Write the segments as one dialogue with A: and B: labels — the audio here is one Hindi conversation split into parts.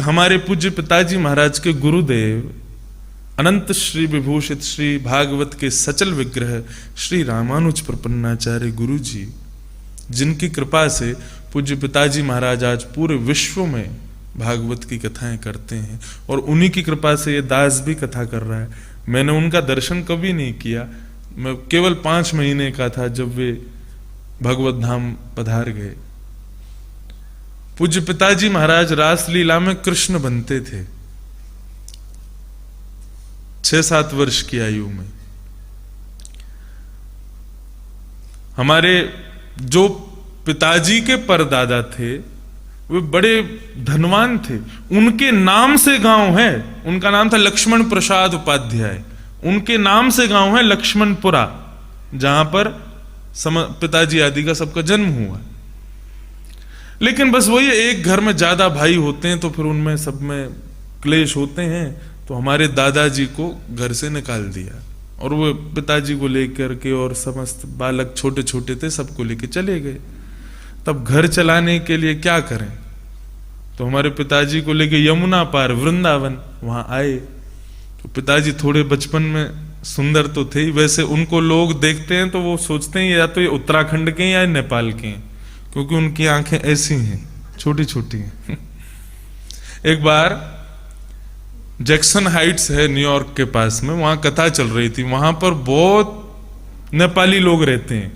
A: हमारे पूज्य पिताजी महाराज के गुरुदेव अनंत श्री विभूषित श्री भागवत के सचल विग्रह श्री रामानुज प्रपन्नाचार्य गुरु जी, जिनकी कृपा से पूज्य पिताजी महाराज आज पूरे विश्व में भागवत की कथाएं करते हैं, और उन्हीं की कृपा से ये दास भी कथा कर रहा है। मैंने उनका दर्शन कभी नहीं किया, मैं केवल 5 महीने का था जब वे भगवत धाम पधार गए। पूज्य पिताजी महाराज रासलीला में कृष्ण बनते थे 6-7 वर्ष की आयु में। हमारे जो पिताजी के परदादा थे वे बड़े धनवान थे, उनके नाम से गांव है, उनका नाम था लक्ष्मण प्रसाद उपाध्याय, उनके नाम से गांव है लक्ष्मणपुरा, जहां पर पिताजी आदि का सबका जन्म हुआ। लेकिन बस वही, एक घर में ज्यादा भाई होते हैं तो फिर उनमें सब में क्लेश होते हैं, तो हमारे दादाजी को घर से निकाल दिया और वो पिताजी को लेकर के और समस्त बालक छोटे छोटे थे सबको लेके चले गए। तब घर चलाने के लिए क्या करें, तो हमारे पिताजी को लेके यमुना पार वृंदावन वहां आए। तो पिताजी थोड़े बचपन में सुंदर तो थे ही, वैसे उनको लोग देखते हैं तो वो सोचते हैं या तो ये उत्तराखंड के या नेपाल के हैं, क्योंकि उनकी आंखें ऐसी हैं, छोटी छोटी हैं। एक बार जैक्सन हाइट्स है न्यूयॉर्क के पास में, वहां कथा चल रही थी, वहां पर बहुत नेपाली लोग रहते हैं,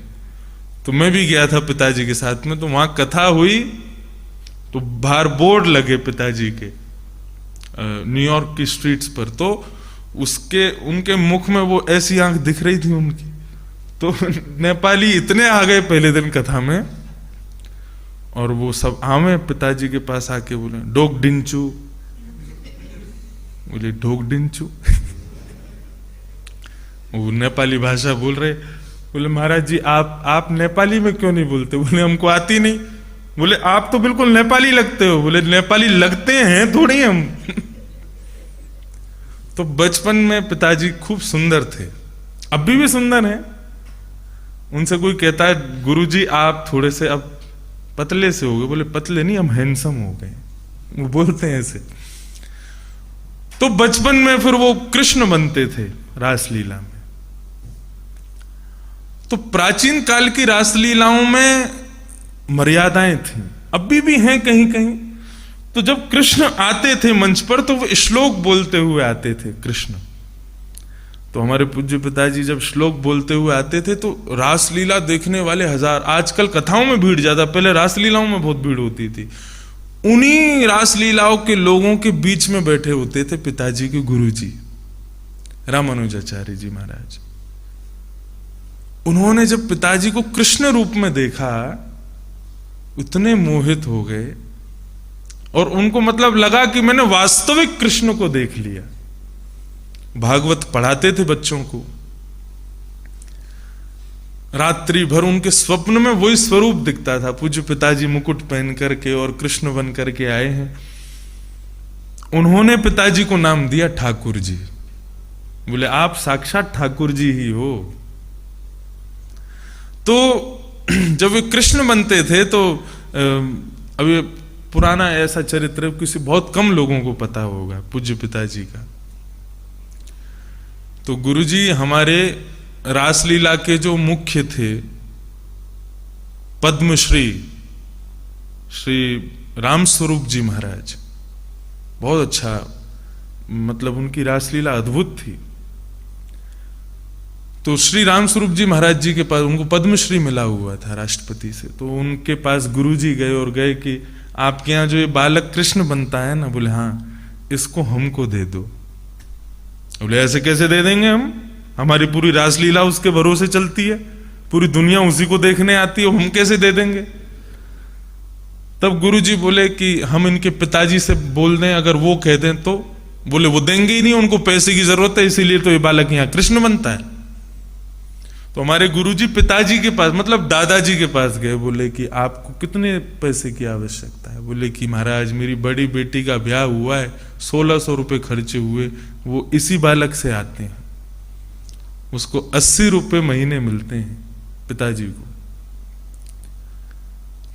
A: तो मैं भी गया था पिताजी के साथ में। तो वहां कथा हुई तो बाहर बोर्ड लगे पिताजी के न्यूयॉर्क की स्ट्रीट्स पर, तो उनके मुख में वो ऐसी आंख दिख रही थी उनकी, तो नेपाली इतने आ गए पहले दिन कथा में, और वो सब आवे पिताजी के पास आके बोले डोक डिंचू, बोले ढोक डिंचू। वो नेपाली भाषा बोल रहे, बोले महाराज जी आप नेपाली में क्यों नहीं बोलते? बोले हमको आती नहीं। बोले आप तो बिल्कुल नेपाली लगते हो। बोले नेपाली लगते हैं थोड़ी हम। तो बचपन में पिताजी खूब सुंदर थे, अभी भी सुंदर हैं। उनसे कोई कहता है गुरुजी आप थोड़े से अब पतले से हो गए, बोले पतले नहीं हम हैंडसम हो गए, वो बोलते हैं ऐसे। तो बचपन में फिर वो कृष्ण बनते थे रासलीला में। तो प्राचीन काल की रासलीलाओं में मर्यादाएं थी, अभी भी हैं कहीं कहीं। तो जब कृष्ण आते थे मंच पर तो वो श्लोक बोलते हुए आते थे कृष्ण। तो हमारे पूज्य पिताजी जब श्लोक बोलते हुए आते थे तो रासलीला देखने वाले हजार, आजकल कथाओं में भीड़ ज्यादा, पहले रासलीलाओं में बहुत भीड़ होती थी। उन्हीं रासलीलाओं के लोगों के बीच में बैठे होते थे पिताजी के गुरुजी रामानुजाचार्य जी महाराज। उन्होंने जब पिताजी को कृष्ण रूप में देखा इतने मोहित हो गए, और उनको मतलब लगा कि मैंने वास्तविक कृष्ण को देख लिया। भागवत पढ़ाते थे बच्चों को, रात्रि भर उनके स्वप्न में वही स्वरूप दिखता था। पूज्य पिताजी मुकुट पहन करके और कृष्ण बन करके आए हैं। उन्होंने पिताजी को नाम दिया ठाकुर जी। बोले आप साक्षात ठाकुर जी ही हो। तो जब वे कृष्ण बनते थे तो अभी पुराना ऐसा चरित्र किसी बहुत कम लोगों को पता होगा पूज्य पिताजी का। तो गुरुजी हमारे रासलीला के जो मुख्य थे पद्मश्री श्री रामस्वरूप जी महाराज, बहुत अच्छा, मतलब उनकी रासलीला अद्भुत थी। तो श्री रामस्वरूप जी महाराज जी के पास उनको पद्मश्री मिला हुआ था राष्ट्रपति से। तो उनके पास गुरुजी गए और गए कि आपके यहाँ जो ये बालक कृष्ण बनता है ना, बोले हाँ इसको हमको दे दो। बोले ऐसे कैसे दे देंगे हम, हमारी पूरी रासलीला उसके भरोसे चलती है, पूरी दुनिया उसी को देखने आती है, हम कैसे दे देंगे। तब गुरुजी बोले कि हम इनके पिताजी से बोल दें, अगर वो कह दें तो। बोले वो देंगे ही नहीं, उनको पैसे की जरूरत है, इसीलिए तो ये बालक यहाँ कृष्ण बनता है। तो हमारे गुरुजी पिताजी के पास, मतलब दादाजी के पास गए, बोले कि आपको कितने पैसे की आवश्यकता है। बोले कि महाराज मेरी बड़ी बेटी का ब्याह हुआ है, 1600 रुपये खर्चे हुए, वो इसी बालक से आते हैं, उसको 80 रुपये महीने मिलते हैं पिताजी को।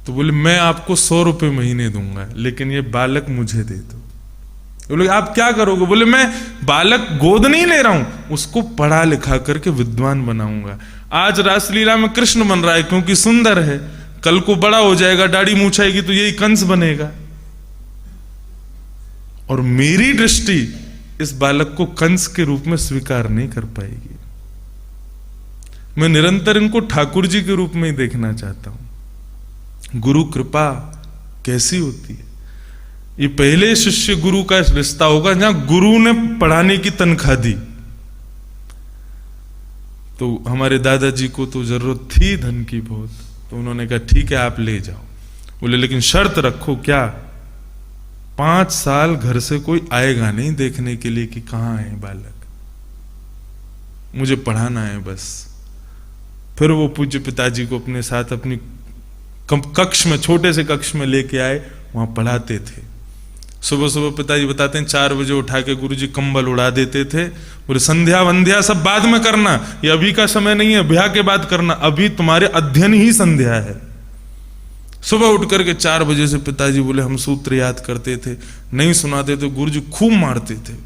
A: तो बोले मैं आपको 100 रुपये महीने दूंगा, लेकिन ये बालक मुझे दे दो। बोले आप क्या करोगे? बोले मैं बालक गोद नहीं ले रहा हूं, उसको पढ़ा लिखा करके विद्वान बनाऊंगा। आज रासलीला में कृष्ण बन रहा है क्योंकि सुंदर है, कल को बड़ा हो जाएगा, दाढ़ी मूछ आएगी तो यही कंस बनेगा। और मेरी दृष्टि इस बालक को कंस के रूप में स्वीकार नहीं कर पाएगी। मैं निरंतर इनको ठाकुर जी के रूप में ही देखना चाहता हूं। गुरु कृपा कैसी होती है? ये पहले शिष्य गुरु का रिश्ता होगा जहां गुरु ने पढ़ाने की तनख्वाह दी। तो हमारे दादाजी को तो जरूरत थी धन की बहुत, तो उन्होंने कहा ठीक है आप ले जाओ। बोले लेकिन शर्त रखो। क्या? 5 साल घर से कोई आएगा नहीं देखने के लिए कि कहां है बालक, मुझे पढ़ाना है बस। फिर वो पूज्य पिताजी को अपने साथ अपनी कक्ष में, छोटे से कक्ष में लेके आए, वहां पढ़ाते थे। सुबह सुबह पिताजी बताते हैं 4 बजे उठा के गुरुजी कंबल उड़ा देते थे। बोले संध्या वंध्या सब बाद में करना, ये अभी का समय नहीं है, ब्याह के बाद करना, अभी तुम्हारे अध्ययन ही संध्या है। सुबह उठ करके 4 बजे से पिताजी बोले हम सूत्र याद करते थे, नहीं सुनाते तो गुरुजी खूब मारते थे,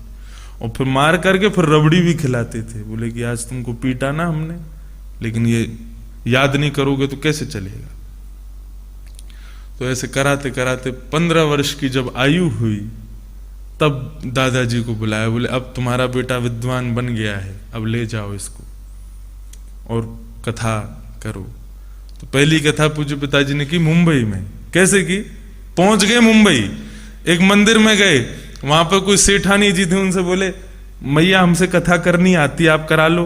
A: और फिर मार करके फिर रबड़ी भी खिलाते थे। बोले कि आज तुमको पीटा ना हमने, लेकिन ये याद नहीं करोगे तो कैसे चलेगा। तो ऐसे कराते कराते 15 वर्ष की जब आयु हुई तब दादाजी को बुलाया। बोले अब तुम्हारा बेटा विद्वान बन गया है, अब ले जाओ इसको और कथा करो। तो पहली कथा पूज्य पिताजी ने की मुंबई में। कैसे की? पहुंच गए मुंबई, एक मंदिर में गए, वहां पर कोई सेठानी जी थे, उनसे बोले मैया हमसे कथा करनी आती, आप करा लो।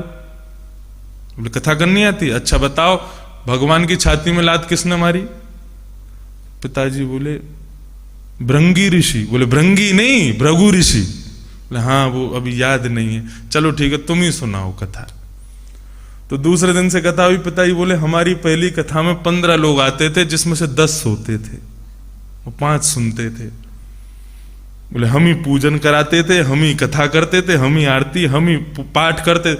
A: बोले कथा करनी आती? अच्छा बताओ, भगवान की छाती में लात किसने मारी? पिताजी बोले भृंगी ऋषि। बोले भृंगी नहीं, भृगु ऋषि। बोले हाँ वो अभी याद नहीं है, चलो ठीक है तुम ही सुनाओ कथा। तो दूसरे दिन से कथा हुई। पिताजी बोले हमारी पहली कथा में 15 लोग आते थे, जिसमें से 10 सोते थे और 5 सुनते थे। बोले हम ही पूजन कराते थे, हम ही कथा करते थे, हम ही आरती, हम ही पाठ करते,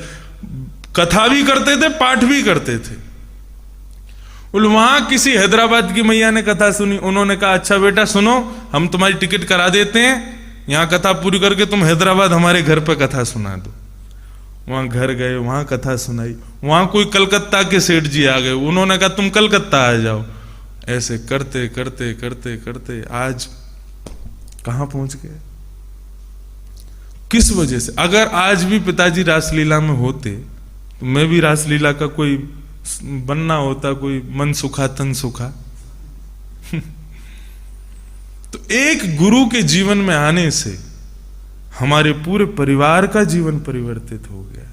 A: कथा भी करते थे, पाठ भी करते थे। बोले वहां किसी हैदराबाद की मैया ने कथा सुनी, उन्होंने कहा अच्छा बेटा सुनो, हम तुम्हारी टिकट करा देते हैं, यहां कथा पूरी करके तुम हैदराबाद हमारे घर पे कथा सुना दो। वहां घर गए, वहां कथा सुनाई। वहां कोई कलकत्ता के सेठ जी आ गए, उन्होंने कहा तुम कलकत्ता आ जाओ। ऐसे करते करते करते करते आज कहां पहुंच गए? किस वजह से? अगर आज भी पिताजी रासलीला में होते तो मैं भी रासलीला का कोई बनना होता, कोई मन सुखा तन सुखा। तो एक गुरु के जीवन में आने से हमारे पूरे परिवार का जीवन परिवर्तित हो गया।